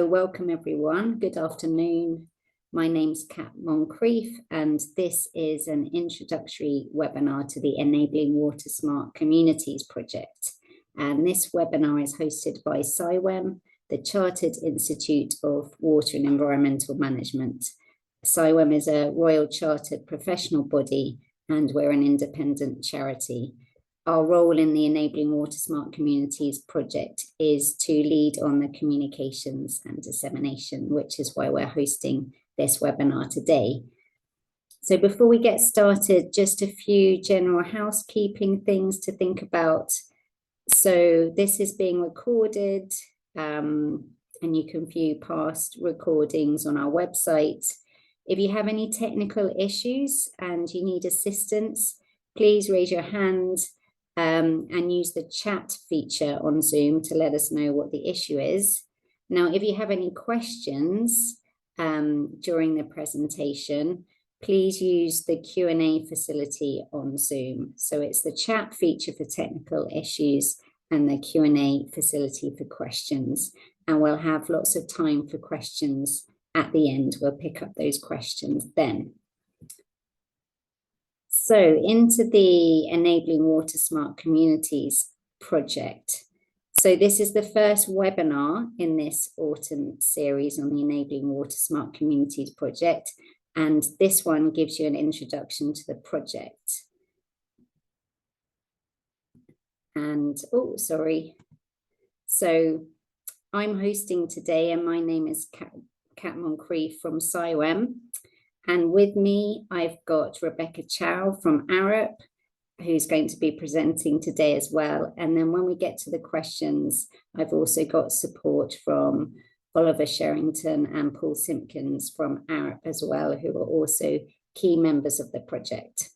welcome everyone. Good afternoon. My name's Kat Moncrieff, and this is an introductory webinar to the Enabling Water Smart Communities project. And this webinar is hosted by CIWEM, the Chartered Institute of Water and Environmental Management. CIWEM is a Royal Chartered professional body, and we're an independent charity. Our role in the Enabling Water Smart Communities project is to lead on the communications and dissemination, which is why we're hosting this webinar today. So before we get started, just a few general housekeeping things to think about. So this is being recorded, and you can view past recordings on our website. If you have any technical issues and you need assistance, please raise your hand and use the chat feature on Zoom to let us know what the issue is. Now, if you have any questions during the presentation, please use the Q&A facility on Zoom. So it's the chat feature for technical issues and the Q&A facility for questions. And we'll have lots of time for questions at the end. We'll pick up those questions then. So into the Enabling Water Smart Communities project. So this is the first webinar in this autumn series on the Enabling Water Smart Communities project. And this one gives you an introduction to the project. And, So I'm hosting today, and my name is Kat Moncrieff from CIWEM. And with me, I've got Rebecca Chau from Arup, who's going to be presenting today as well. And then when we get to the questions, I've also got support from Oliver Sherrington and Paul Simpkins from Arup as well, who are also key members of the project.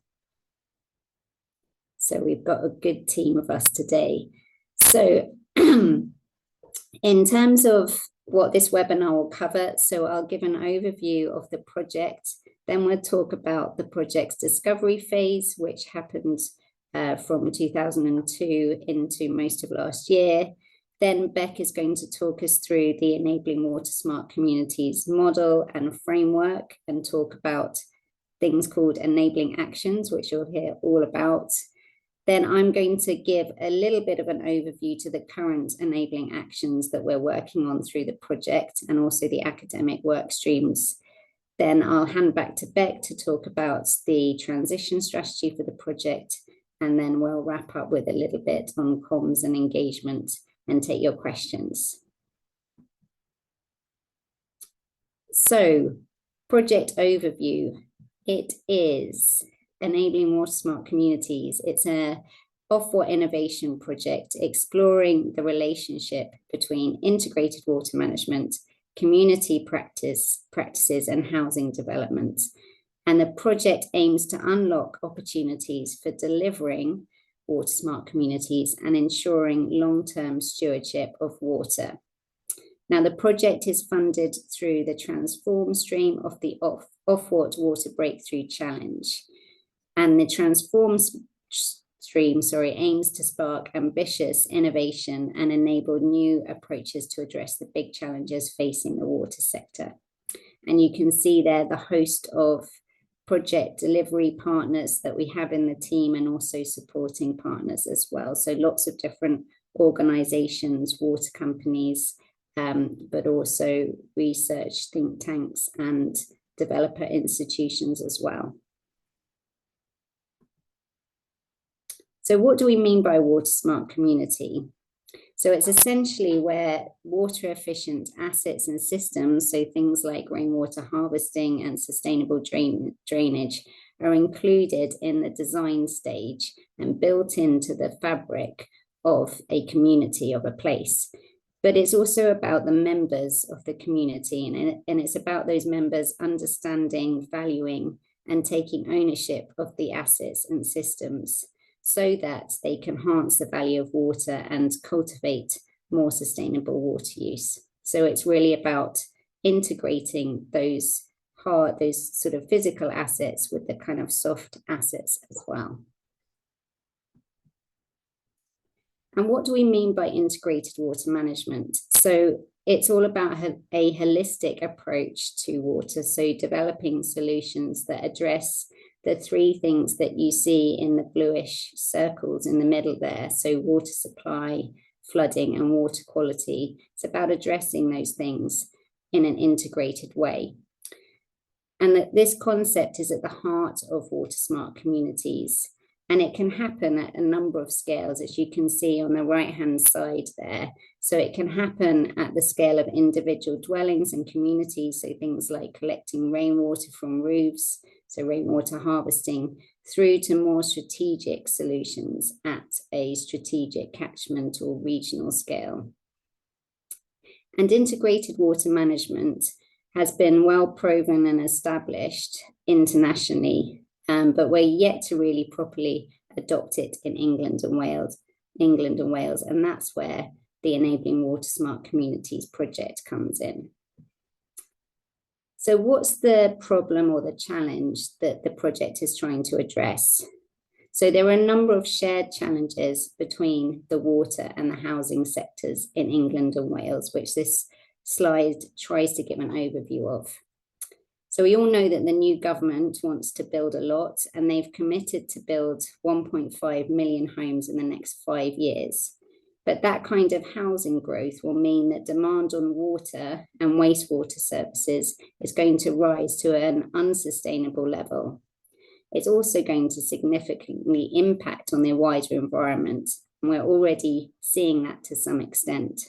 So we've got a good team of us today. So in terms of what this webinar will cover, so I'll give an overview of the project, then we'll talk about the project's discovery phase, which happened from 2002 into most of last year. Then Beck is going to talk us through the Enabling Water Smart Communities model and framework, and talk about things called enabling actions, which you'll hear all about. Then I'm going to give a little bit of an overview to the current enabling actions that we're working on through the project, and also the academic work streams. Then I'll hand back to Beck to talk about the transition strategy for the project, and then we'll wrap up with a little bit on comms and engagement and take your questions. So, project overview. It is Enabling Water Smart Communities. It's a Ofwat innovation project exploring the relationship between integrated water management, community practices and housing development. And the project aims to unlock opportunities for delivering water smart communities and ensuring long-term stewardship of water. Now, the project is funded through the Transform stream of the Ofwat Water Breakthrough Challenge. And the Transform stream, aims to spark ambitious innovation and enable new approaches to address the big challenges facing the water sector. And you can see there the host of project delivery partners that we have in the team, and also supporting partners as well. So lots of different organizations, water companies, but also research think tanks and developer institutions as well. So what do we mean by water smart community? So it's essentially where water efficient assets and systems, so things like rainwater harvesting and sustainable drainage, are included in the design stage and built into the fabric of a community, of a place. But it's also about the members of the community, and it's about those members understanding, valuing, and taking ownership of the assets and systems, so that they can enhance the value of water and cultivate more sustainable water use. So it's really about integrating those sort of physical assets with the kind of soft assets as well. And what do we mean by integrated water management? So it's all about a holistic approach to water. So developing solutions that address the three things that you see in the bluish circles in the middle there. So water supply, flooding, and water quality. It's about addressing those things in an integrated way. And that this concept is at the heart of water smart communities. And it can happen at a number of scales, as you can see on the right-hand side there. So it can happen at the scale of individual dwellings and communities, so things like collecting rainwater from roofs, so rainwater harvesting, through to more strategic solutions at a strategic catchment or regional scale. And integrated water management has been well proven and established internationally, but we're yet to really properly adopt it in England and Wales, and that's where the Enabling Water Smart Communities project comes in. So what's the problem or the challenge that the project is trying to address? So there are a number of shared challenges between the water and the housing sectors in England and Wales, which this slide tries to give an overview of. So we all know that the new government wants to build a lot, and they've committed to build 1.5 million homes in the next 5 years. But that kind of housing growth will mean that demand on water and wastewater services is going to rise to an unsustainable level. It's also going to significantly impact on the wider environment, and we're already seeing that to some extent.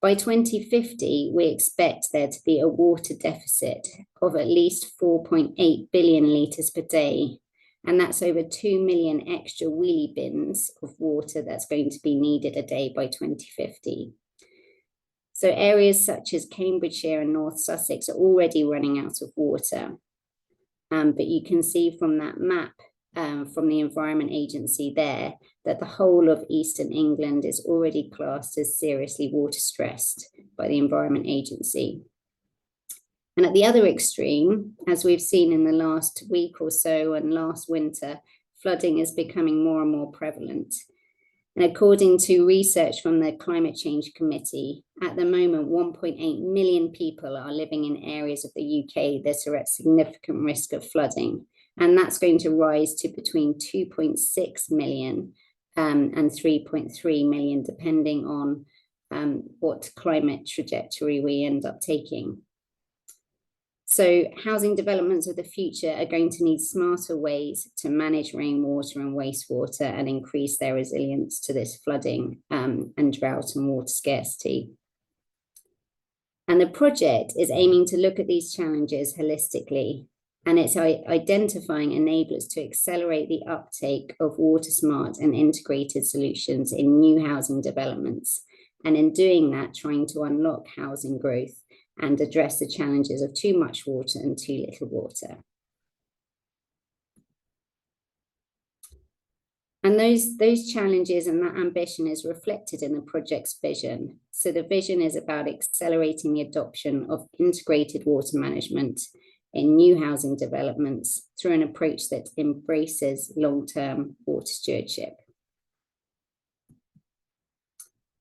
By 2050, we expect there to be a water deficit of at least 4.8 billion litres per day. And that's over 2 million extra wheelie bins of water that's going to be needed a day by 2050. So areas such as Cambridgeshire and North Sussex are already running out of water. But you can see from that map from the Environment Agency there that the whole of Eastern England is already classed as seriously water stressed by the Environment Agency. And at the other extreme, as we've seen in the last week or so and last winter, flooding is becoming more and more prevalent. And according to research from the Climate Change Committee, at the moment, 1.8 million people are living in areas of the UK that are at significant risk of flooding. And that's going to rise to between 2.6 million and 3.3 million, depending on what climate trajectory we end up taking. So housing developments of the future are going to need smarter ways to manage rainwater and wastewater and increase their resilience to this flooding and drought and water scarcity. And the project is aiming to look at these challenges holistically, and it's identifying enablers to accelerate the uptake of water smart and integrated solutions in new housing developments. And in doing that, trying to unlock housing growth and address the challenges of too much water and too little water. And those challenges and that ambition is reflected in the project's vision. So the vision is about accelerating the adoption of integrated water management in new housing developments through an approach that embraces long-term water stewardship.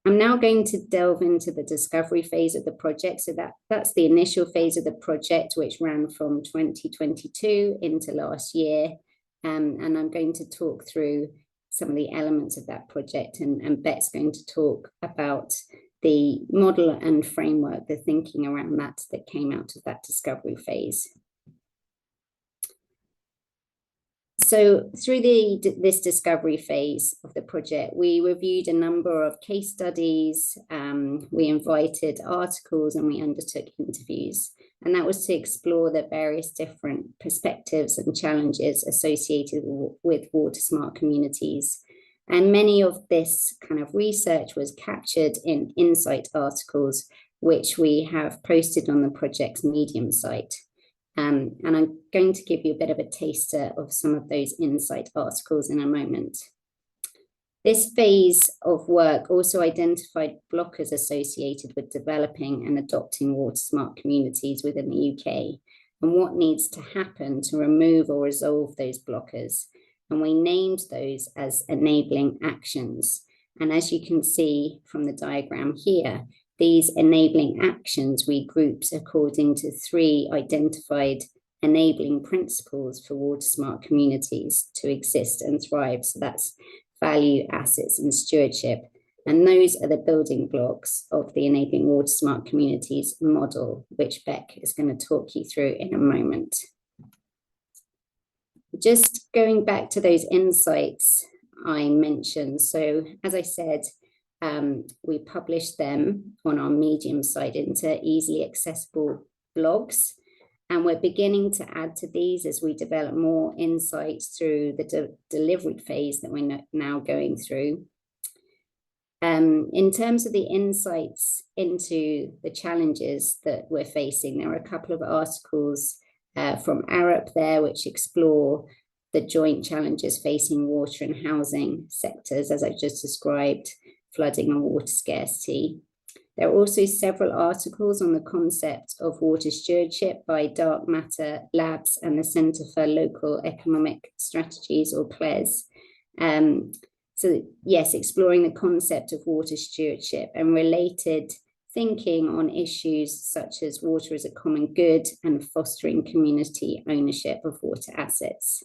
I'm now going to delve into the discovery phase of the project. So that's the initial phase of the project, which ran from 2022 into last year. And I'm going to talk through some of the elements of that project, and Bet's going to talk about the model and framework, the thinking around that came out of that discovery phase. So through this discovery phase of the project, we reviewed a number of case studies, we invited articles, and we undertook interviews. And that was to explore the various different perspectives and challenges associated with water smart communities. And many of this kind of research was captured in insight articles, which we have posted on the project's Medium site. And I'm going to give you a bit of a taster of some of those insight articles in a moment. This phase of work also identified blockers associated with developing and adopting water smart communities within the UK, and what needs to happen to remove or resolve those blockers. And we named those as enabling actions. And as you can see from the diagram here, these enabling actions we grouped according to 3 identified enabling principles for water smart communities to exist and thrive. So that's value, assets, and stewardship. And those are the building blocks of the enabling water smart communities model, which Beck is going to talk you through in a moment. Just going back to those insights I mentioned. So as I said, we published them on our Medium site into easily accessible blogs. And we're beginning to add to these as we develop more insights through the delivery phase that we're now going through. In terms of the insights into the challenges that we're facing, there are a couple of articles from Arup there which explore the joint challenges facing water and housing sectors, as I just described, flooding and water scarcity. There are also several articles on the concept of water stewardship by Dark Matter Labs and the Centre for Local Economic Strategies, or CLES. So yes, exploring the concept of water stewardship and related thinking on issues such as water as a common good and fostering community ownership of water assets.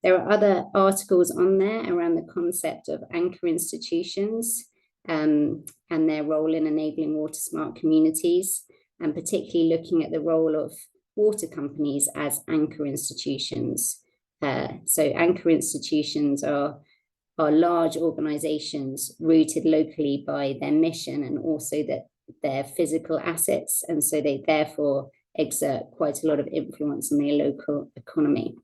There are other articles on there around the concept of anchor institutions and their role in enabling water smart communities, and particularly looking at the role of water companies as anchor institutions. So anchor institutions are large organizations rooted locally by their mission and also their physical assets. And so they therefore exert quite a lot of influence on their local economy.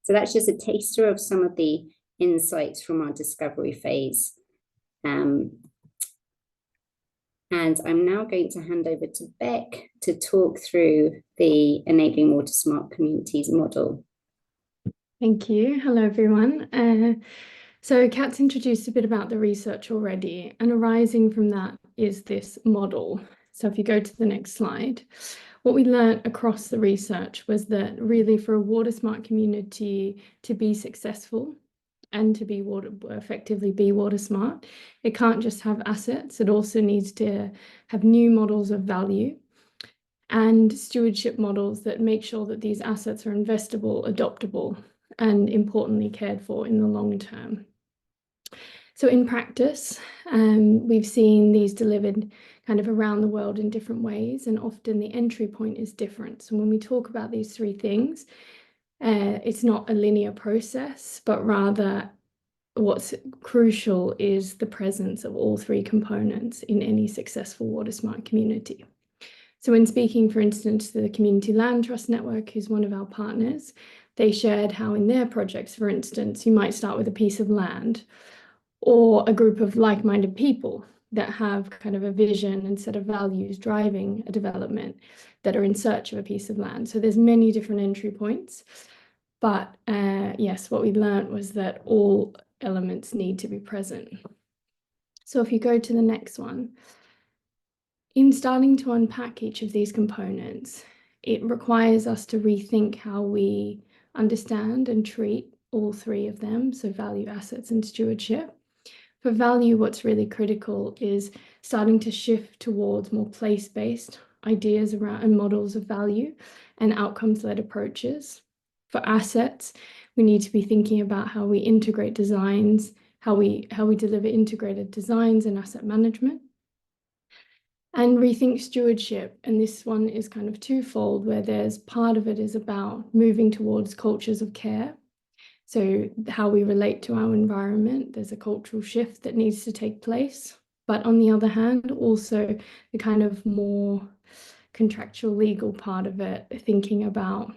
So that's just a taster of some of the insights from our discovery phase. And I'm now going to hand over to Beck to talk through the Enabling Water Smart Communities model. Thank you. Hello, everyone. So Kat's introduced a bit about the research already, and arising from that is this model. So if you go to the next slide, what we learned across the research was that really for a water smart community to be successful and to be effectively be water smart, it can't just have assets, it also needs to have new models of value and stewardship models that make sure that these assets are investable, adoptable, and importantly cared for in the long term. So in practice, we've seen these delivered kind of around the world in different ways, and often the entry point is different. So when we talk about these 3 things, it's not a linear process, but rather what's crucial is the presence of all 3 components in any successful water smart community. So in speaking, for instance, to the Community Land Trust Network, who's one of our partners, they shared how in their projects, for instance, you might start with a piece of land or a group of like-minded people that have kind of a vision and set of values driving a development that are in search of a piece of land. So there's many different entry points, but yes, what we learned was that all elements need to be present. So if you go to the next one, in starting to unpack each of these components, it requires us to rethink how we understand and treat all 3 of them, so value, assets, and stewardship. For value, what's really critical is starting to shift towards more place-based ideas around and models of value and outcomes-led approaches. For assets, we need to be thinking about how we integrate designs, how we deliver integrated designs and asset management. And rethink stewardship, and this one is kind of twofold, where there's part of it is about moving towards cultures of care. So how we relate to our environment, there's a cultural shift that needs to take place. But on the other hand, also the kind of more contractual legal part of it, thinking about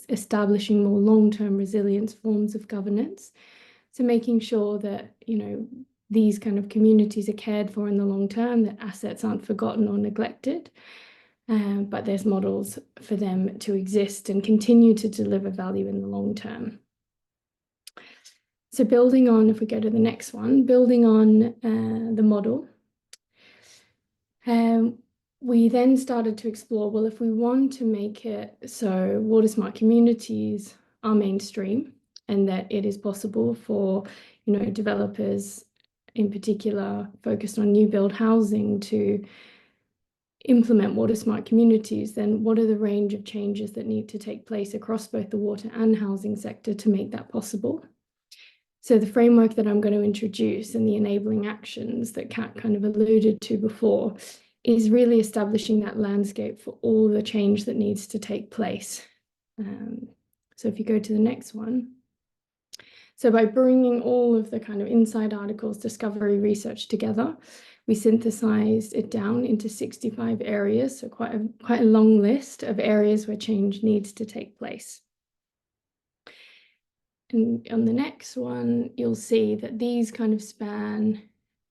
establishing more long-term resilience forms of governance. So making sure that, these kind of communities are cared for in the long term, that assets aren't forgotten or neglected, but there's models for them to exist and continue to deliver value in the long term. So building on, if we go to the next one, building on the model, we then started to explore, well, if we want to make it so water smart communities are mainstream and that it is possible for, developers in particular focused on new build housing to implement water smart communities, then what are the range of changes that need to take place across both the water and housing sector to make that possible? So the framework that I'm going to introduce and the enabling actions that Kat kind of alluded to before is really establishing that landscape for all the change that needs to take place. So if you go to the next one. So by bringing all of the kind of inside articles, discovery research together, we synthesized it down into 65 areas, so quite a long list of areas where change needs to take place. And on the next one, you'll see that these kind of span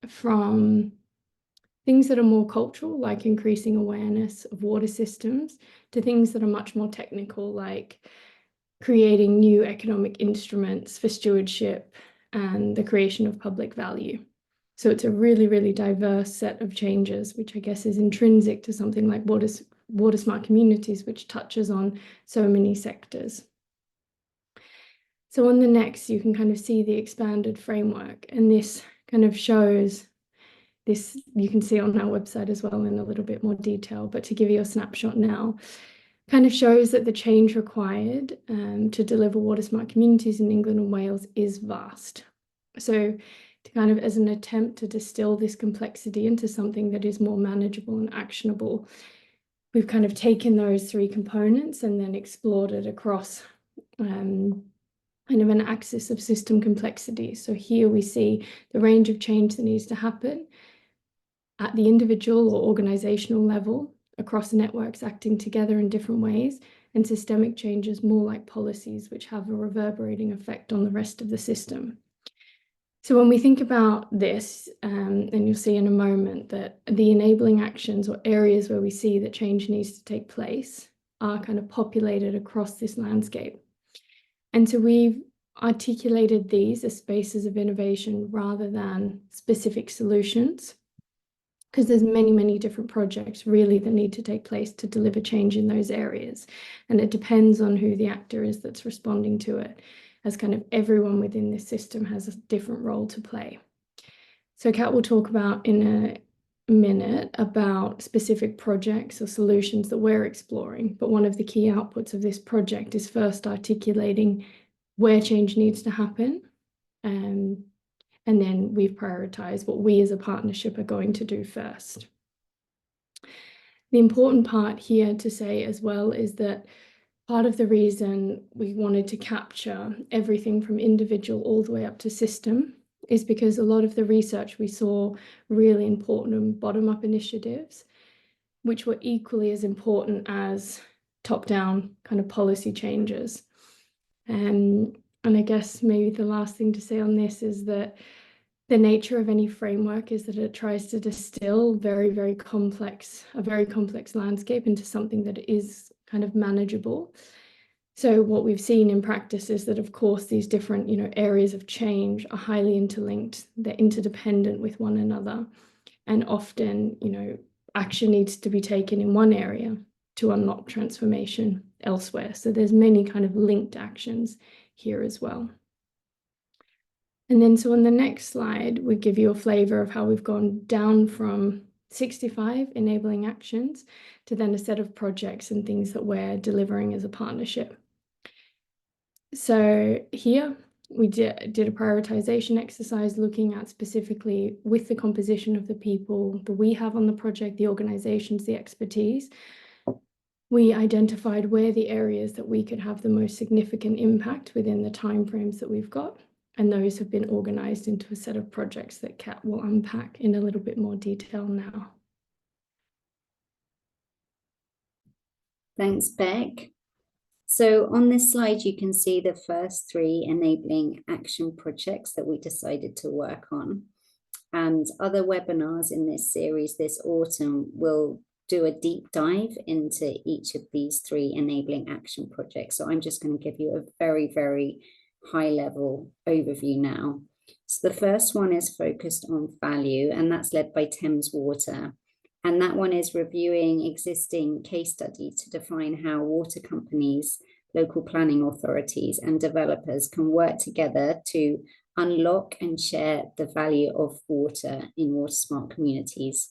from things that are more cultural, like increasing awareness of water systems, to things that are much more technical, like creating new economic instruments for stewardship and the creation of public value. So it's a really, really diverse set of changes, which I guess is intrinsic to something like water smart communities, which touches on so many sectors. So on the next, you can kind of see the expanded framework, and this kind of shows this, you can see on our website as well in a little bit more detail, but to give you a snapshot now, kind of shows that the change required to deliver water smart communities in England and Wales is vast. So to kind of as an attempt to distill this complexity into something that is more manageable and actionable, we've kind of taken those three components and then explored it across kind of an axis of system complexity. So here we see the range of change that needs to happen at the individual or organizational level, across networks acting together in different ways, and systemic changes more like policies which have a reverberating effect on the rest of the system. So when we think about this, and you'll see in a moment that the enabling actions or areas where we see that change needs to take place are kind of populated across this landscape. And so we've articulated these as spaces of innovation rather than specific solutions, because there's many, many different projects really that need to take place to deliver change in those areas. And it depends on who the actor is that's responding to it, as kind of everyone within this system has a different role to play. So Kat will talk about in a minute about specific projects or solutions that we're exploring. But one of the key outputs of this project is first articulating where change needs to happen. And then we've prioritized what we as a partnership are going to do first. The important part here to say as well is that part of the reason we wanted to capture everything from individual all the way up to system is because a lot of the research we saw really important and bottom-up initiatives, which were equally as important as top-down kind of policy changes. And I guess maybe the last thing to say on this is that the nature of any framework is that it tries to distill a very complex landscape into something that is kind of manageable. So what we've seen in practice is that, of course, these different, areas of change are highly interlinked. They're interdependent with one another. And often, action needs to be taken in one area to unlock transformation elsewhere. So there's many kind of linked actions here as well. And then so on the next slide, we give you a flavor of how we've gone down from 65 enabling actions to then a set of projects and things that we're delivering as a partnership. So here we did a prioritization exercise looking at specifically with the composition of the people that we have on the project, the organizations, the expertise. We identified where the areas that we could have the most significant impact within the timeframes that we've got. And those have been organized into a set of projects that Kat will unpack in a little bit more detail now. Thanks, Beck. So on this slide, you can see the first three enabling action projects that we decided to work on. And other webinars in this series this autumn will do a deep dive into each of these three enabling action projects. So I'm just going to give you a very high-level overview now. So the first one is focused on value, and that's led by Thames Water. And that one is reviewing existing case study to define how water companies, local planning authorities, and developers can work together to unlock and share the value of water in water smart communities.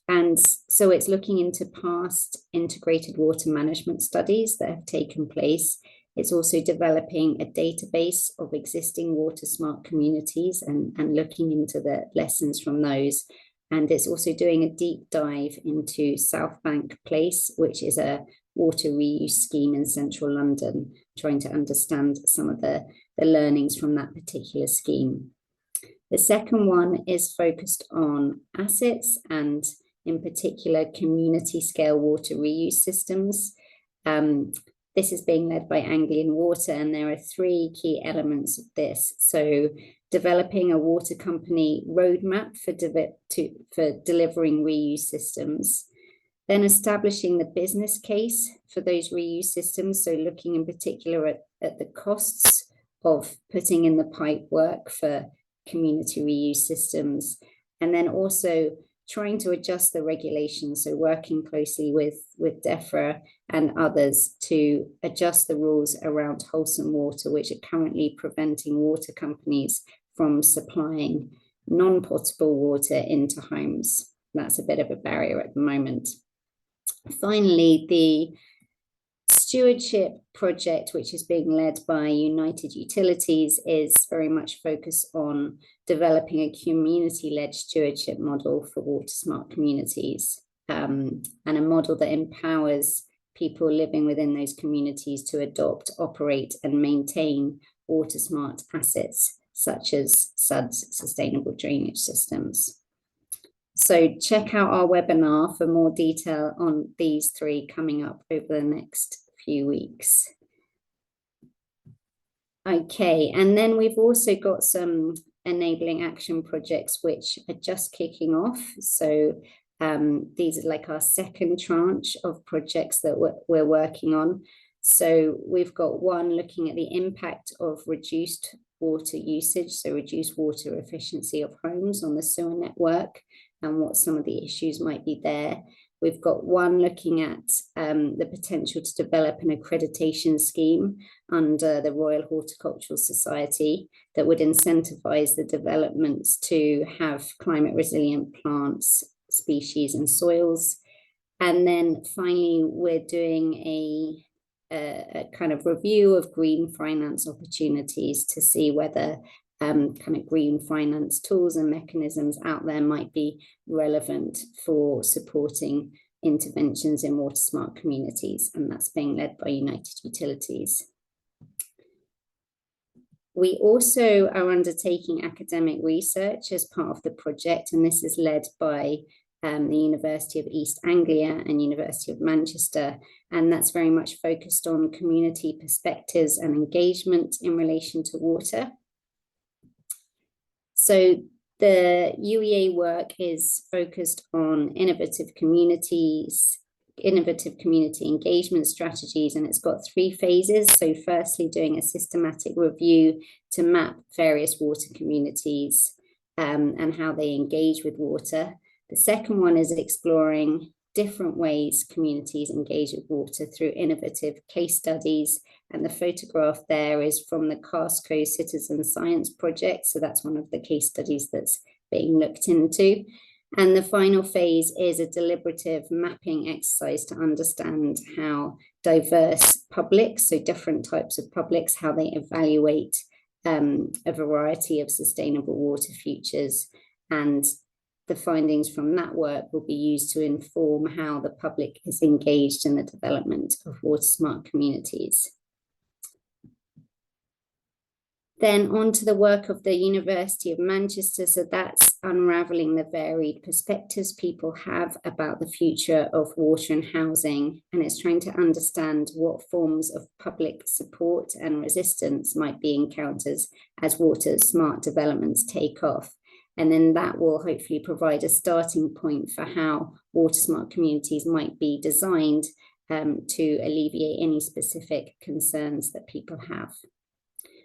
And so it's looking into past integrated water management studies that have taken place. It's also developing a database of existing water smart communities and looking into the lessons from those. And it's also doing a deep dive into South Bank Place, which is a water reuse scheme in central London, trying to understand some of the learnings from that particular scheme. The second one is focused on assets and in particular community scale water reuse systems. This is being led by Anglian Water, and there are 3 key elements of this. So developing a water company roadmap for delivering reuse systems, then establishing the business case for those reuse systems. So looking in particular at the costs of putting in the pipe work for community reuse systems, and then also trying to adjust the regulations, so working closely with DEFRA and others to adjust the rules around wholesome water, which are currently preventing water companies from supplying non-potable water into homes. That's a bit of a barrier at the moment. Finally, the stewardship project, which is being led by United Utilities, is very much focused on developing a community-led stewardship model for water smart communities, and a model that empowers people living within those communities to adopt, operate, and maintain water smart assets, such as SUDS, sustainable drainage systems. So check out our webinar for more detail on these 3 coming up over the next few weeks. Okay, and then we've also got some enabling action projects which are just kicking off. So these are like our second tranche of projects that we're working on. So we've got one looking at the impact of reduced water usage, so reduced water efficiency of homes on the sewer network and what some of the issues might be there. We've got one looking at the potential to develop an accreditation scheme under the Royal Horticultural Society that would incentivize the developments to have climate resilient plants, species and soils. And then finally, we're doing a kind of review of green finance opportunities to see whether kind of green finance tools and mechanisms out there might be relevant for supporting interventions in water smart communities, and that's being led by United Utilities. We also are undertaking academic research as part of the project, and this is led by the University of East Anglia and University of Manchester, and that's very much focused on community perspectives and engagement in relation to water. So the UEA work is focused on innovative community engagement strategies, and it's got 3 phases. So firstly, doing a systematic review to map various water communities and how they engage with water. The second one is exploring different ways communities engage with water through innovative case studies. And the photograph there is from the Casco Citizen Science Project. So that's one of the case studies that's being looked into. And the final phase is a deliberative mapping exercise to understand how diverse publics, so different types of publics, how they evaluate a variety of sustainable water futures. And the findings from that work will be used to inform how the public is engaged in the development of water smart communities. Then on to the work of the University of Manchester. So that's unraveling the varied perspectives people have about the future of water and housing. And it's trying to understand what forms of public support and resistance might be encountered as water smart developments take off. And then that will hopefully provide a starting point for how water smart communities might be designed to alleviate any specific concerns that people have.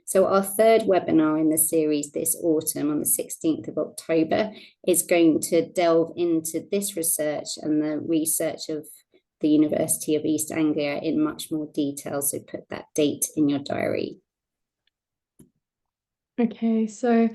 So our third webinar in the series this autumn on the 16th of October is going to delve into this research and the research of the University of East Anglia in much more detail. So put that date in your diary. Okay, so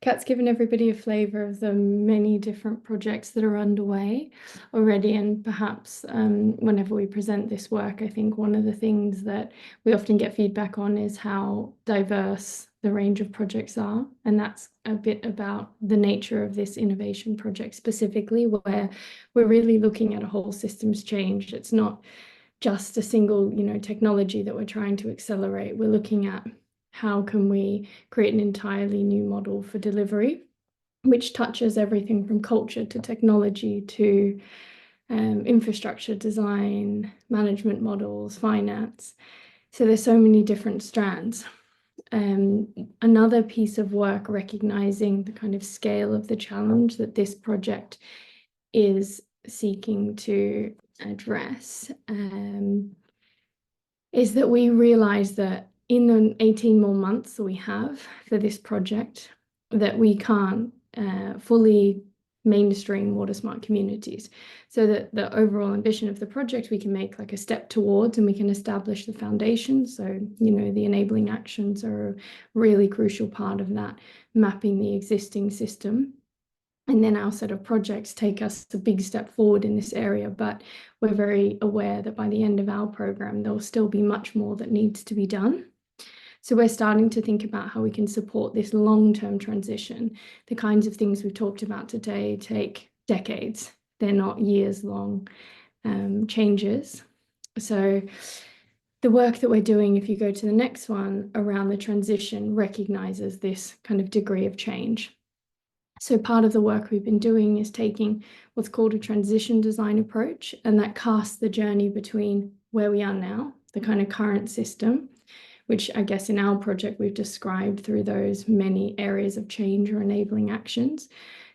Kat's given everybody a flavour of the many different projects that are underway already, and perhaps whenever we present this work, I think one of the things that we often get feedback on is how diverse the range of projects are, and that's a bit about the nature of this innovation project specifically, where we're really looking at a whole systems change. It's not just a single, technology that we're trying to accelerate. We're looking at how can we create an entirely new model for delivery, which touches everything from culture to technology to infrastructure design, management models, finance. So there's so many different strands. Another piece of work recognizing the kind of scale of the challenge that this project is seeking to address is that we realize that in the 18 more months that we have for this project, that we can't fully mainstream water smart communities. So that the overall ambition of the project, we can make like a step towards, and we can establish the foundation. So, the enabling actions are a really crucial part of that, mapping the existing system. And then our set of projects take us a big step forward in this area, but we're very aware that by the end of our program, there will still be much more that needs to be done. So we're starting to think about how we can support this long-term transition. The kinds of things we've talked about today take decades. They're not years-long changes. So the work that we're doing, if you go to the next one, around the transition, recognizes this kind of degree of change. So part of the work we've been doing is taking what's called a transition design approach, and that casts the journey between where we are now, the kind of current system, which I guess in our project we've described through those many areas of change or enabling actions,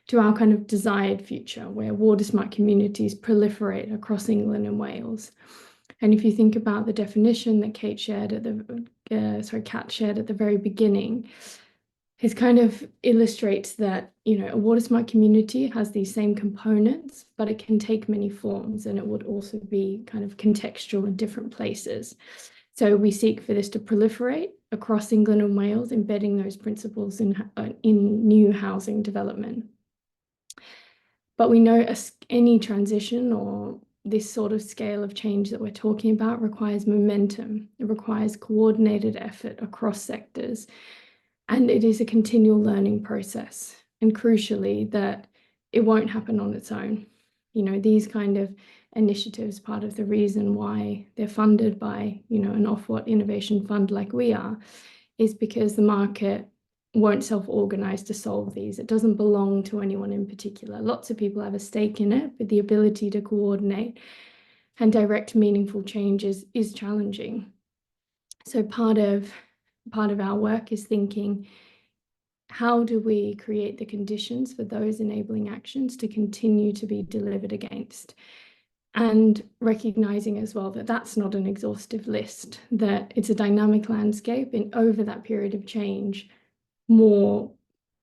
to our kind of desired future, where water smart communities proliferate across England and Wales. And if you think about the definition that Kat shared at the very beginning, it kind of illustrates that, a water smart community has these same components, but it can take many forms, and it would also be kind of contextual in different places. So we seek for this to proliferate across England and Wales, embedding those principles in new housing development. But we know any transition or this sort of scale of change that we're talking about requires momentum. It requires coordinated effort across sectors. And it is a continual learning process. And crucially, that it won't happen on its own. These kind of initiatives, part of the reason why they're funded by, an Ofwat innovation fund like we are, is because the market won't self-organize to solve these. It doesn't belong to anyone in particular. Lots of people have a stake in it, but the ability to coordinate and direct meaningful changes is challenging. So part of our work is thinking, how do we create the conditions for those enabling actions to continue to be delivered against? And recognizing as well that that's not an exhaustive list, that it's a dynamic landscape, and over that period of change, more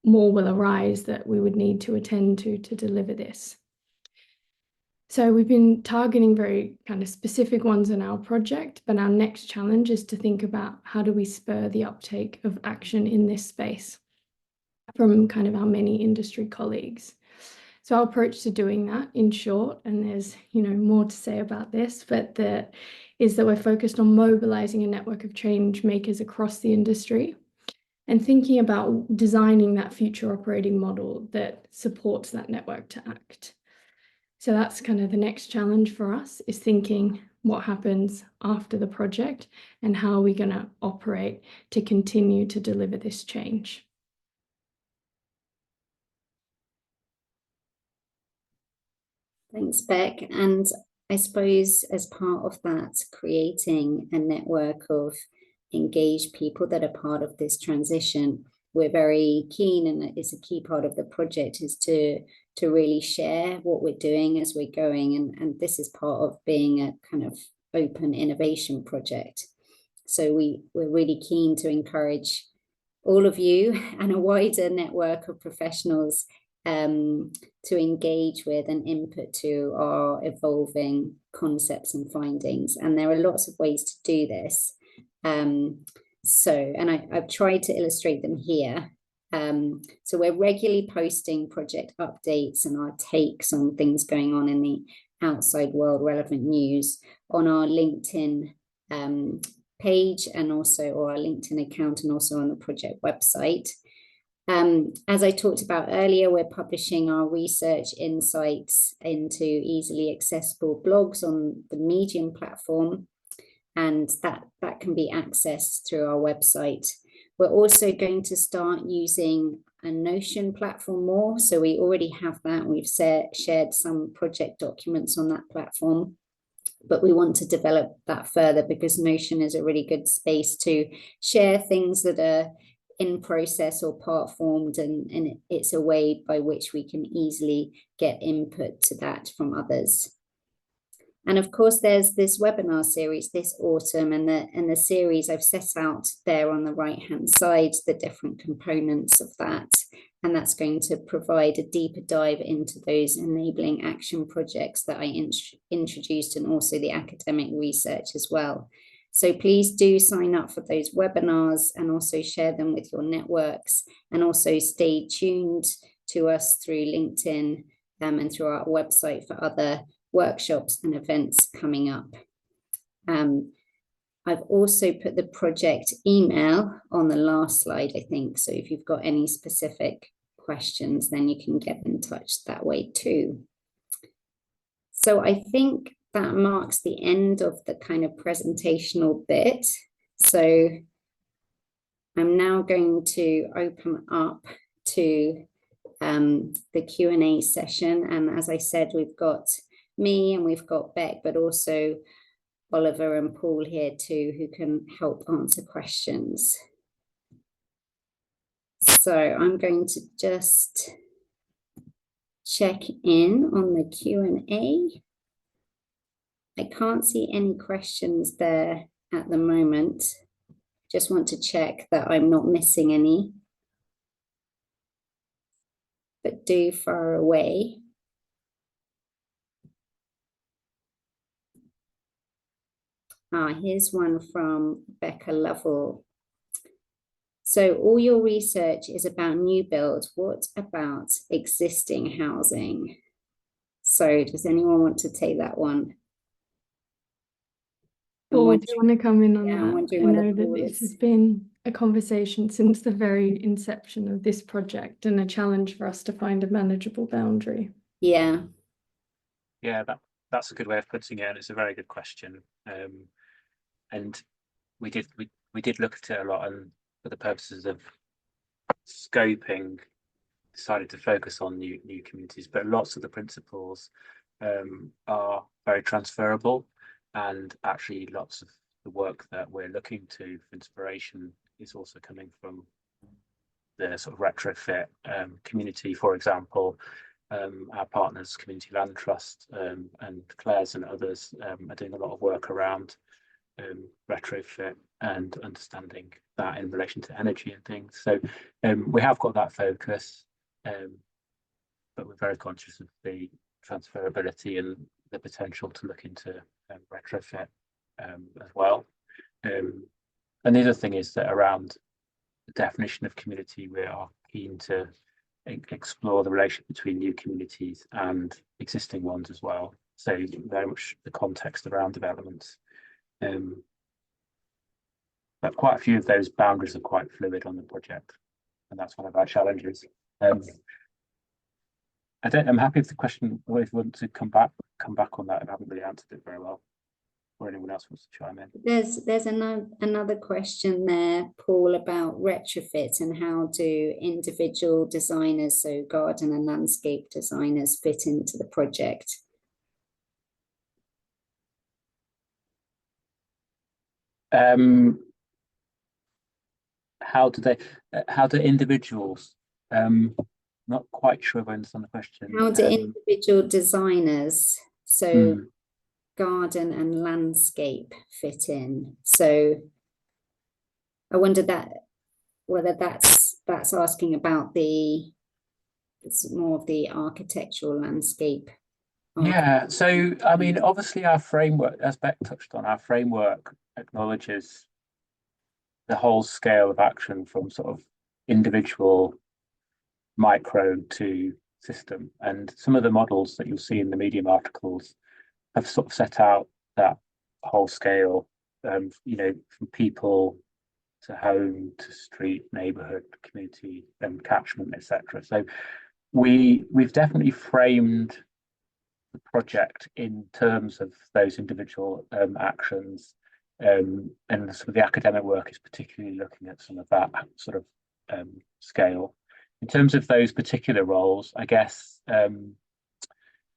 will arise that we would need to attend to deliver this. So we've been targeting very kind of specific ones in our project, but our next challenge is to think about how do we spur the uptake of action in this space from kind of our many industry colleagues. So our approach to doing that, in short, and there's more to say about this, but is that we're focused on mobilizing a network of change makers across the industry and thinking about designing that future operating model that supports that network to act. So that's kind of the next challenge for us, is thinking what happens after the project and how are we going to operate to continue to deliver this change. Thanks, Beck. And I suppose as part of that, creating a network of engaged people that are part of this transition, we're very keen, and it's a key part of the project, is to really share what we're doing as we're going. And this is part of being a kind of open innovation project. So we're really keen to encourage all of you and a wider network of professionals to engage with and input to our evolving concepts and findings. And there are lots of ways to do this. And I've tried to illustrate them here. So we're regularly posting project updates and our takes on things going on in the outside world relevant news on our LinkedIn page and also, or our LinkedIn account, and also on the project website. As I talked about earlier, we're publishing our research insights into easily accessible blogs on the Medium platform, and that can be accessed through our website. We're also going to start using a Notion platform more. So we already have that. We've shared some project documents on that platform, but we want to develop that further because Notion is a really good space to share things that are in process or part formed, and it's a way by which we can easily get input to that from others. And of course, there's this webinar series this autumn, and the series I've set out there on the right-hand side, the different components of that. And that's going to provide a deeper dive into those enabling action projects that I introduced, and also the academic research as well. So please do sign up for those webinars and also share them with your networks, and also stay tuned to us through LinkedIn and through our website for other workshops and events coming up. I've also put the project email on the last slide, I think. So if you've got any specific questions, then you can get in touch that way too. So I think that marks the end of the kind of presentational bit. So I'm now going to open up to the Q&A session. And as I said, we've got me and we've got Beck, but also Oliver and Paul here too, who can help answer questions. So I'm going to just check in on the Q&A. I can't see any questions there at the moment. Just want to check that I'm not missing any. But do fire away. Here's one from Becca Lovell. So all your research is about new build. What about existing housing? So does anyone want to take that one? Paul, do you want to come in on that? I know that this has been a conversation since the very inception of this project, and a challenge for us to find a manageable boundary. Yeah. Yeah, that's a good way of putting it, and it's a very good question. And we did look at it a lot, and for the purposes of scoping, decided to focus on new communities. But lots of the principles are very transferable, and actually lots of the work that we're looking to for inspiration is also coming from the sort of retrofit community. For example, our partners, Community Land Trust and Claire's and others are doing a lot of work around retrofit and understanding that in relation to energy and things. So we have got that focus, but we're very conscious of the transferability and the potential to look into retrofit as well. And the other thing is that around the definition of community, we are keen to explore the relationship between new communities and existing ones as well. So very much the context around developments. But quite a few of those boundaries are quite fluid on the project, and that's one of our challenges. I'm happy with the question, or if you want to come back on that. I haven't really answered it very well, or anyone else wants to chime in. There's another question there, Paul, about retrofit and how do individual designers, so garden and landscape designers, fit into the project? How do individuals? Not quite sure if I understand the question. How do individual designers, so garden and landscape, fit in? So I wonder whether that's asking about it's more of the architectural landscape. Yeah, so I mean, obviously our framework, as Beck touched on, our framework acknowledges the whole scale of action from sort of individual micro to system. And some of the models that you'll see in the Medium articles have sort of set out that whole scale, you know, from people to home to street, neighborhood, community, and catchment, etc. So we've definitely framed the project in terms of those individual actions, and some of the academic work is particularly looking at some of that sort of scale. In terms of those particular roles, I guess,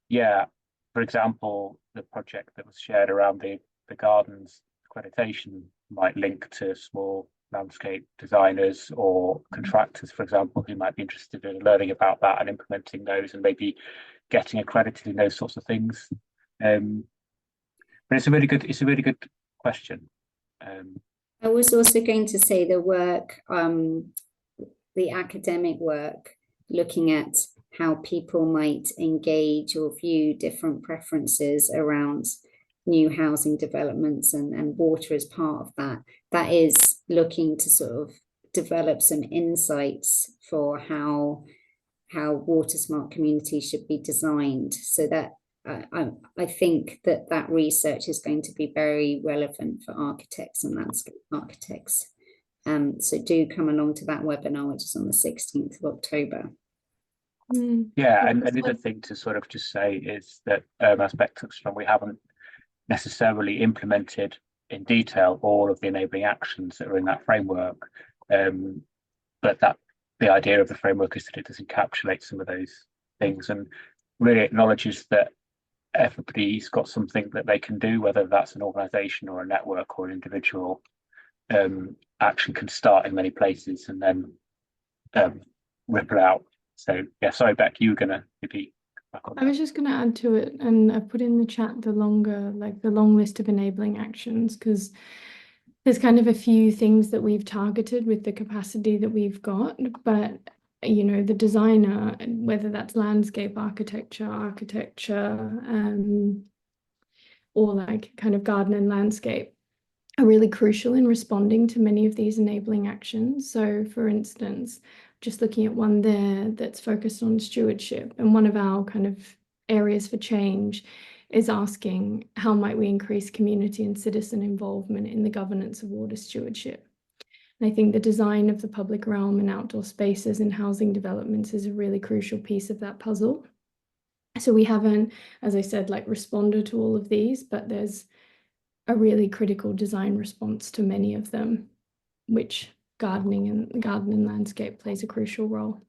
yeah, for example, the project that was shared around the gardens accreditation might link to small landscape designers or contractors, for example, who might be interested in learning about that and implementing those and maybe getting accredited in those sorts of things. But it's a really good question. I was also going to say the work, the academic work, looking at how people might engage or view different preferences around new housing developments and water as part of that. That is looking to sort of develop some insights for how water smart communities should be designed. So that I think that research is going to be very relevant for architects and landscape architects. So do come along to that webinar, which is on the 16th of October. Yeah, and another thing to sort of just say is that as Beck touched on, we haven't necessarily implemented in detail all of the enabling actions that are in that framework, but that the idea of the framework is that it does encapsulate some of those things and really acknowledges that everybody's got something that they can do, whether that's an organization or a network or an individual. Action can start in many places and then ripple out. So yeah, sorry, Beck, you were gonna maybe back on that. I was just going to add to it, and I put in the chat the long list of enabling actions, because there's kind of a few things that we've targeted with the capacity that we've got, but you know, the designer, whether that's landscape architecture, or like kind of garden and landscape, are really crucial in responding to many of these enabling actions. So for instance, just looking at one there that's focused on stewardship, and one of our kind of areas for change is asking how might we increase community and citizen involvement in the governance of water stewardship. And I think the design of the public realm and outdoor spaces and housing developments is a really crucial piece of that puzzle. So we haven't, as I said, like responded to all of these, but there's a really critical design response to many of them, which garden and landscape plays a crucial role.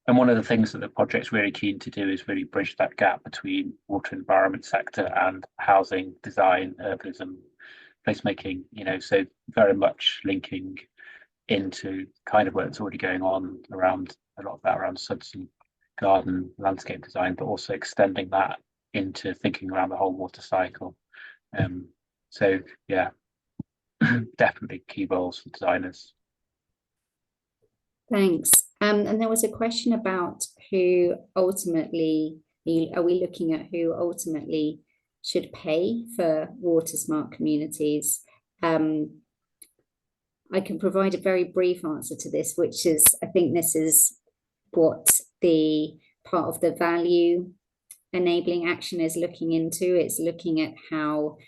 And one of the things that the project's really keen to do is really bridge that gap between water environment sector and housing design, urbanism, placemaking, you know, so very much linking into kind of work that's already going on around a lot of that around suds and garden landscape design, but also extending that into thinking around the whole water cycle. So yeah, definitely key roles for designers. Thanks. And there was a question about who ultimately, are we looking at who ultimately should pay for water smart communities? I can provide a very brief answer to this, which is, I think this is what the part of the value enabling action is looking into. It's looking at how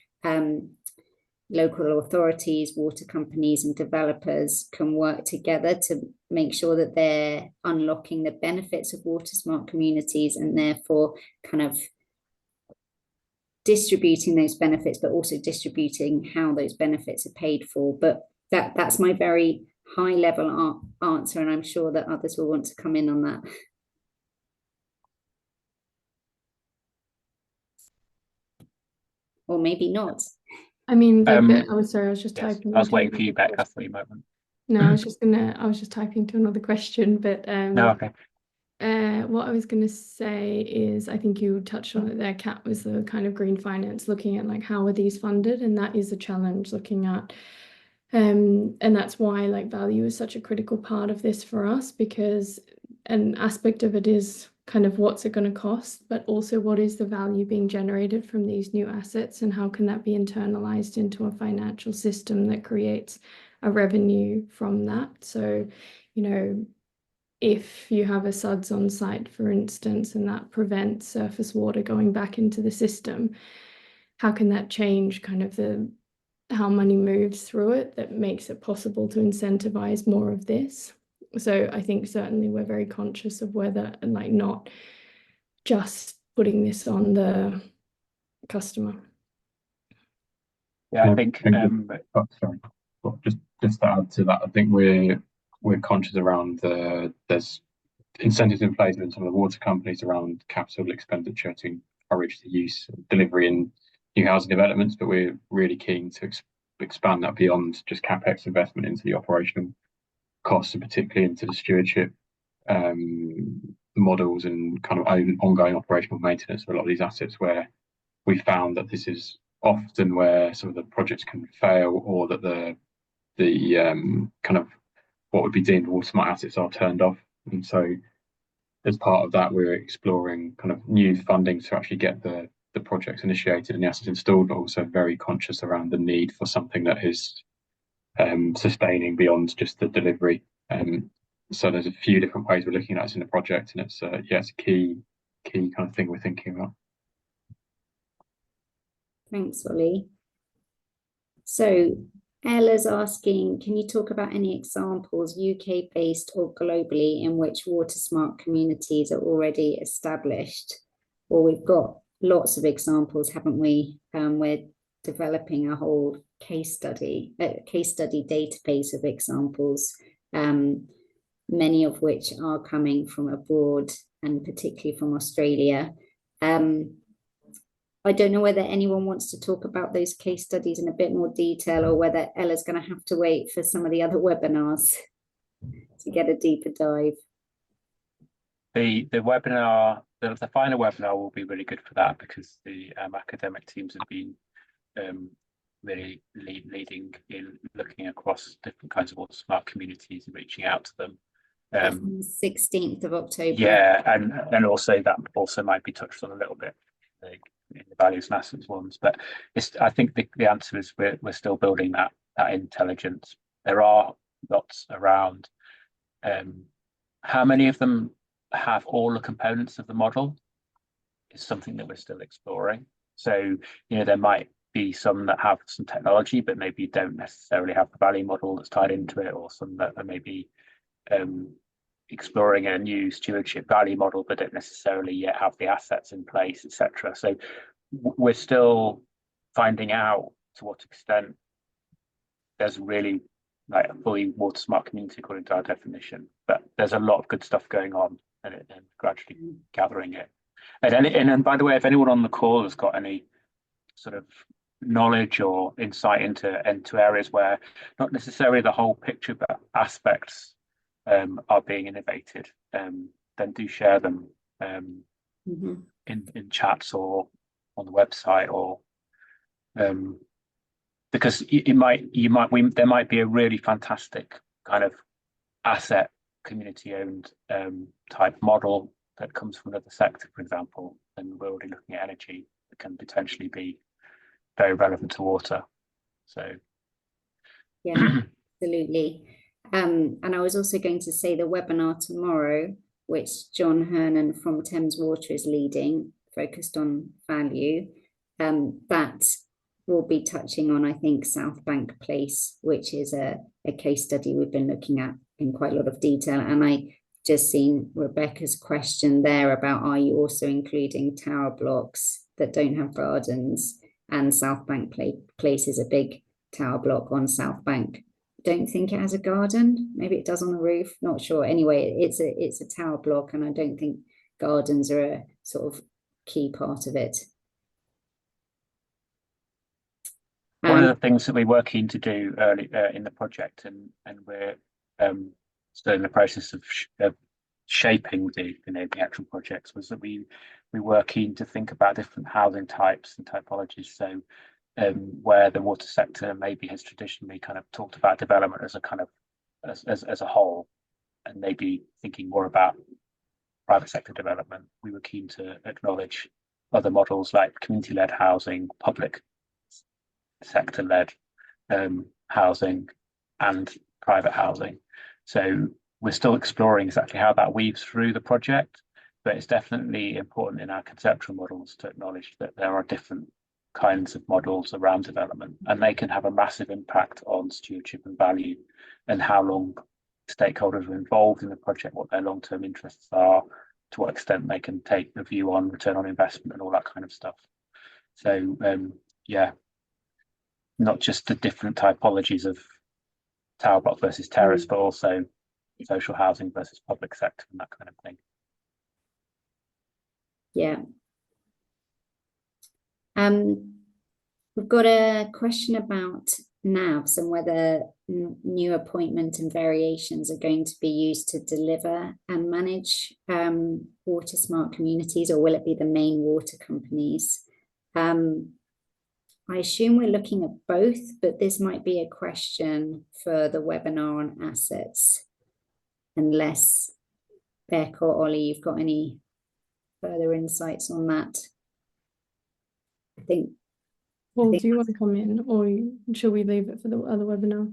local authorities, water companies, and developers can work together to make sure that they're unlocking the benefits of water smart communities, and therefore kind of distributing those benefits, but also distributing how those benefits are paid for. But that's my very high level answer, and I'm sure that others will want to come in on that. Or maybe not. I mean, I was just yes, typing. I was waiting for you back. That's the moment. No, I was just typing to another question, but no, okay. What I was going to say is, I think you touched on it there, Kat, was the kind of green finance, looking at like how are these funded, and that is a challenge looking at, and that's why like value is such a critical part of this for us, because an aspect of it is kind of what's it going to cost, but also what is the value being generated from these new assets, and how can that be internalized into a financial system that creates a revenue from that. So, you know, if you have a SUDS on site, for instance, and that prevents surface water going back into the system, how can that change kind of how money moves through it that makes it possible to incentivize more of this? So I think certainly we're very conscious of whether, like, not just putting this on the customer. Yeah, I think sorry. Well, just to add to that, I think we're conscious around there's incentives in place in some of the water companies around capital expenditure to encourage the use of delivery in new housing developments, but we're really keen to expand that beyond just CapEx investment into the operational costs, and particularly into the stewardship models and kind of ongoing operational maintenance of a lot of these assets, where we found that this is often where some of the projects can fail, or that the kind of what would be deemed water-smart assets are turned off. And so as part of that, we're exploring kind of new funding to actually get the projects initiated and the assets installed, but also very conscious around the need for something that is sustaining beyond just the delivery. So there's a few different ways we're looking at this in the project, and it's it's a key kind of thing we're thinking about. Thanks, Ollie. So Ella's asking, can you talk about any examples, UK-based or globally, in which water smart communities are already established? Well, we've got lots of examples, haven't we? We're developing a whole case study database of examples, many of which are coming from abroad, and particularly from Australia. I don't know whether anyone wants to talk about those case studies in a bit more detail, or whether Ella's going to have to wait for some of the other webinars to get a deeper dive. The webinar, the final webinar will be really good for that, because the academic teams have been really leading in looking across different kinds of water smart communities and reaching out to them. 16th of October. Yeah, and also that also might be touched on a little bit, like, in the values and assets ones. But I think the answer is we're still building that intelligence. There are lots around. How many of them have all the components of the model is something that we're still exploring. So, you know, there might be some that have some technology, but maybe don't necessarily have the value model that's tied into it, or some that are maybe exploring a new stewardship value model, but don't necessarily yet have the assets in place, etc. So we're still finding out to what extent there's really like a fully water smart community according to our definition. But there's a lot of good stuff going on, and gradually gathering it. And by the way, if anyone on the call has got any sort of knowledge or insight into areas where not necessarily the whole picture, but aspects are being innovated, then do share them in chats or on the website, or because there might be a really fantastic kind of asset community owned type model that comes from another sector, for example, and we're already looking at energy that can potentially be very relevant to water. So yeah, absolutely. And I was also going to say the webinar tomorrow, which John Hernan from Thames Water is leading, focused on value, that will be touching on, I think, South Bank Place, which is a case study we've been looking at in quite a lot of detail. And I just seen Rebecca's question there about, are you also including tower blocks that don't have gardens? And South Bank Place is a big tower block on South Bank. Don't think it has a garden. Maybe it does on the roof, not sure. Anyway, it's a tower block, and I don't think gardens are a sort of key part of it. One of the things that we were keen to do early in the project, and we're still in the process of shaping the actual projects, was that we were keen to think about different housing types and typologies. So where the water sector maybe has traditionally kind of talked about development as a kind of as a whole, and maybe thinking more about private sector development, we were keen to acknowledge other models like community-led housing, public sector-led housing, and private housing. So we're still exploring exactly how that weaves through the project, but it's definitely important in our conceptual models to acknowledge that there are different kinds of models around development, and they can have a massive impact on stewardship and value, and how long stakeholders are involved in the project, what their long-term interests are, to what extent they can take the view on return on investment and all that kind of stuff. So yeah, not just the different typologies of tower block versus terrace, but also social housing versus public sector and that kind of thing. Yeah. We've got a question about NAVs and whether new appointment and variations are going to be used to deliver and manage water smart communities, or will it be the main water companies? I assume we're looking at both, but this might be a question for the webinar on assets, unless Beck or Ollie, you've got any further insights on that. I think. Well, do you want to come in, or shall we leave it for the other webinar?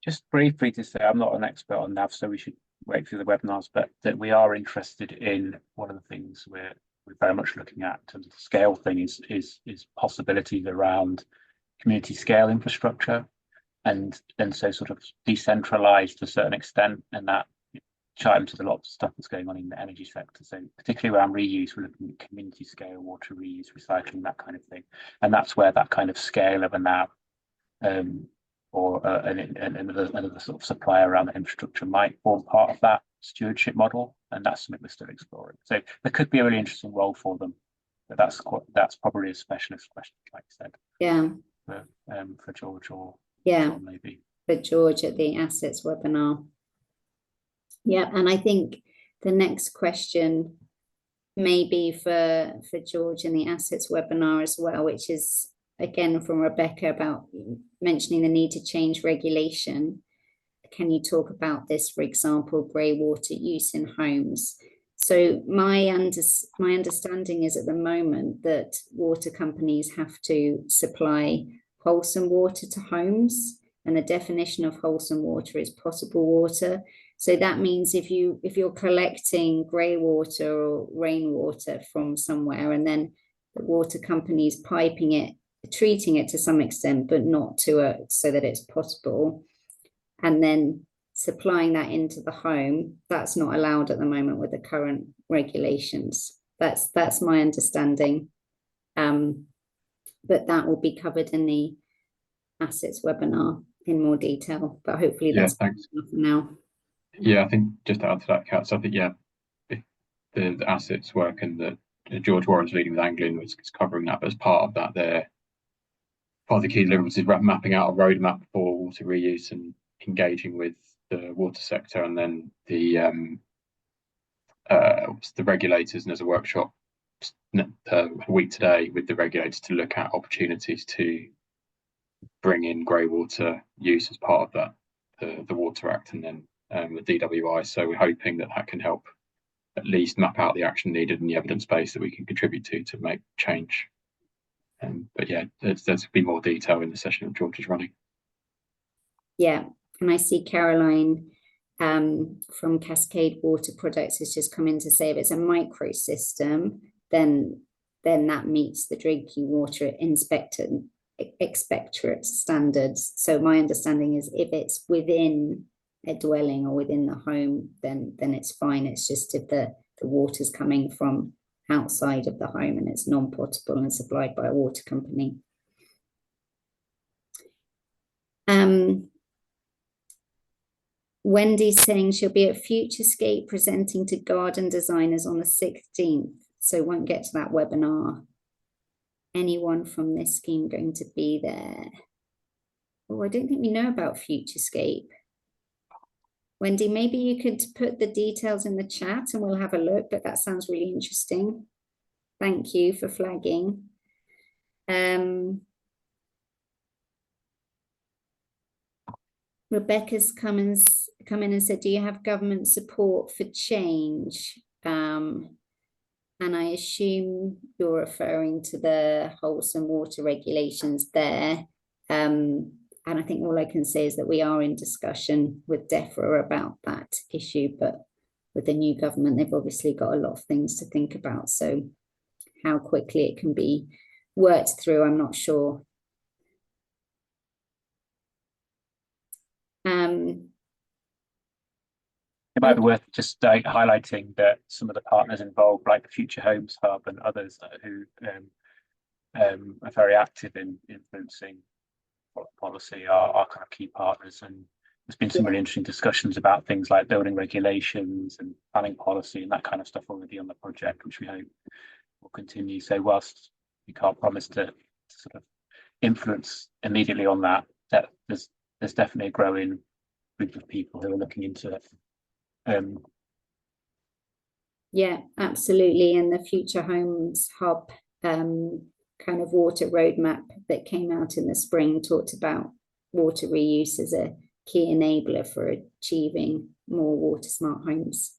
Just briefly to say, I'm not an expert on NAV, so we should wait for the webinars, but that we are interested in one of the things we're very much looking at in terms of the scale thing is possibilities around community scale infrastructure, and so sort of decentralized to a certain extent, and that chimes with a lot of stuff that's going on in the energy sector. So particularly around reuse, we're looking at community scale water reuse, recycling, that kind of thing, and that's where that kind of scale of a NAV or another sort of supplier around the infrastructure might form part of that stewardship model, and that's something we're still exploring. So there could be a really interesting role for them, but that's probably a specialist question, like I said. Yeah. For George or yeah, maybe for George at the assets webinar. Yeah, and I think the next question may be for George in the assets webinar as well, which is again from Rebecca about mentioning the need to change regulation. Can you talk about this, for example, grey water use in homes? So my understanding is at the moment that water companies have to supply wholesome water to homes, and the definition of wholesome water is potable water. So that means if you're collecting grey water or rainwater from somewhere, and then the water company's piping it, treating it to some extent, but not to so that it's potable, and then supplying that into the home, that's not allowed at the moment with the current regulations. That's my understanding. But that will be covered in the assets webinar in more detail, but hopefully that's thanks enough for now. Yeah, I think just to add to that, Kat, so I think, yeah, if the assets work and that George Warren's leading with Anglian was covering that, but as part of that, part of the key deliverables is mapping out a roadmap for water reuse and engaging with the water sector, and then the regulators, and there's a workshop a week today with the regulators to look at opportunities to bring in grey water use as part of that, the Water Act, and then the DWI. So we're hoping that can help at least map out the action needed and the evidence base that we can contribute to make change. But yeah, there's be more detail in the session that George is running. Yeah, and I see Caroline from Cascade Water Products has just come in to say if it's a micro system, then that meets the drinking water inspectorate standards. So my understanding is if it's within a dwelling or within the home, then it's fine. It's just if the water's coming from outside of the home and it's non-potable and supplied by a water company. Wendy's saying she'll be at Futurescape presenting to garden designers on the 16th, so won't get to that webinar. Anyone from this scheme going to be there? Oh, I don't think we know about Futurescape. Wendy, maybe you could put the details in the chat and we'll have a look, but that sounds really interesting. Thank you for flagging. Rebecca's come in and said, do you have government support for change? And I assume you're referring to the wholesome water regulations there. And I think all I can say is that we are in discussion with DEFRA about that issue, but with the new government, they've obviously got a lot of things to think about. So how quickly it can be worked through, I'm not sure. It might be worth just highlighting that some of the partners involved, like the Future Homes Hub and others who are very active in influencing policy, are kind of key partners. And there's been some really interesting discussions about things like building regulations and planning policy and that kind of stuff already on the project, which we hope will continue. So whilst we can't promise to sort of influence immediately on that, there's definitely a growing group of people who are looking into it. Yeah, absolutely. And the Future Homes Hub kind of water roadmap that came out in the spring talked about water reuse as a key enabler for achieving more water smart homes.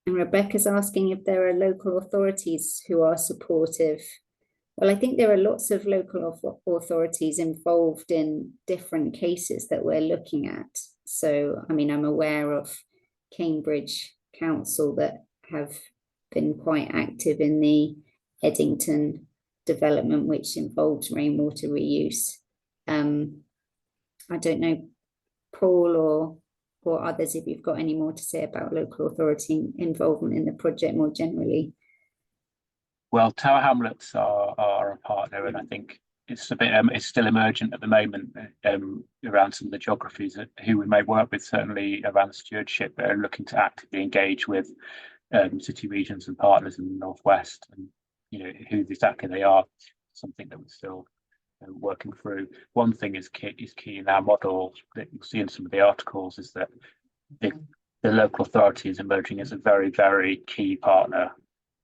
And Rebecca's asking if there are local authorities who are supportive. Well, I think there are lots of local authorities involved in different cases that we're looking at. So, I mean, I'm aware of Cambridge Council that have been quite active in the Eddington development, which involves rainwater reuse. I don't know, Paul or others, if you've got any more to say about local authority involvement in the project more generally. Well, Tower Hamlets are a partner, and I think it's a bit it's still emergent at the moment around some of the geographies who we may work with, certainly around the stewardship, but are looking to actively engage with city regions and partners in the Northwest, and who exactly they are, something that we're still working through. One thing is key in our model that you'll see in some of the articles is that the local authority is emerging as a very, very key partner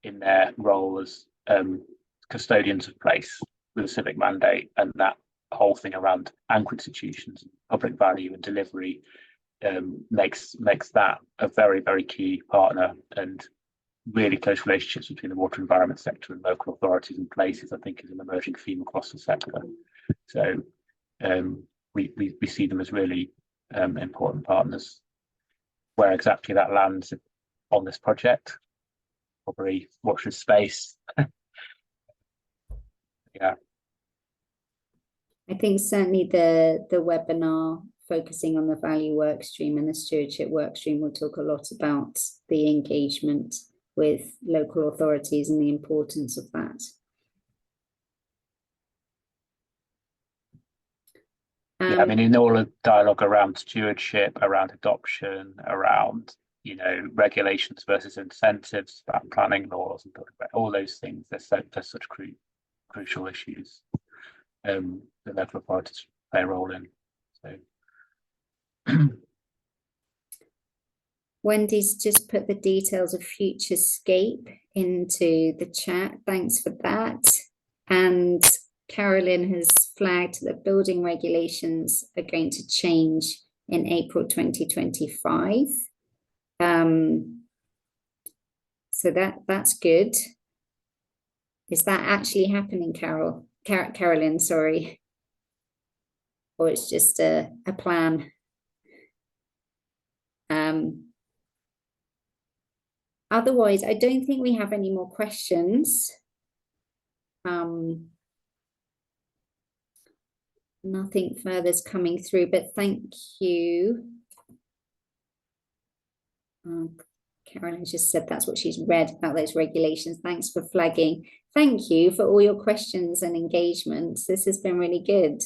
in their role as custodians of place with a civic mandate, and that whole thing around anchor institutions, public value and delivery makes that a very, very key partner. And really close relationships between the water environment sector and local authorities and places, I think, is an emerging theme across the sector. So we see them as really important partners. Where exactly that lands on this project, probably watch this space. Yeah, I think certainly the webinar focusing on the value work stream and the stewardship work stream will talk a lot about the engagement with local authorities and the importance of that. I mean, in all the dialogue around stewardship, around adoption, around regulations versus incentives, about planning laws, and all those things, they're such crucial issues that local authorities play a role in. So. Wendy's just put the details of FutureScape into the chat. Thanks for that. And Carolyn has flagged that building regulations are going to change in April 2025. So that's good. Is that actually happening, Carolyn? Sorry. Or it's just a plan? Otherwise, I don't think we have any more questions. Nothing further is coming through, but thank you. Carolyn just said that's what she's read about those regulations. Thanks for flagging. Thank you for all your questions and engagements. This has been really good.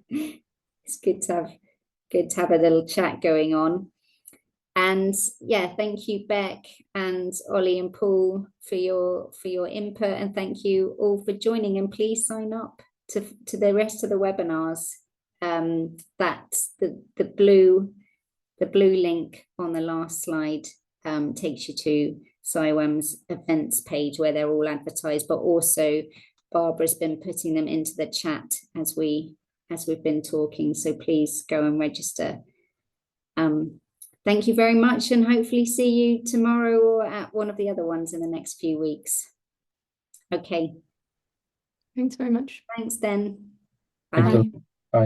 It's good to have a little chat going on. And yeah, thank you, Beck and Ollie and Paul for your input, and thank you all for joining. And please sign up to the rest of the webinars. That's the blue link on the last slide takes you to CIWEM's events page where they're all advertised, but also Barbara's been putting them into the chat as we've been talking, so please go and register. Thank you very much, and hopefully see you tomorrow or at one of the other ones in the next few weeks. Okay. Thanks very much. Thanks then. Thanks, Bye. everyone.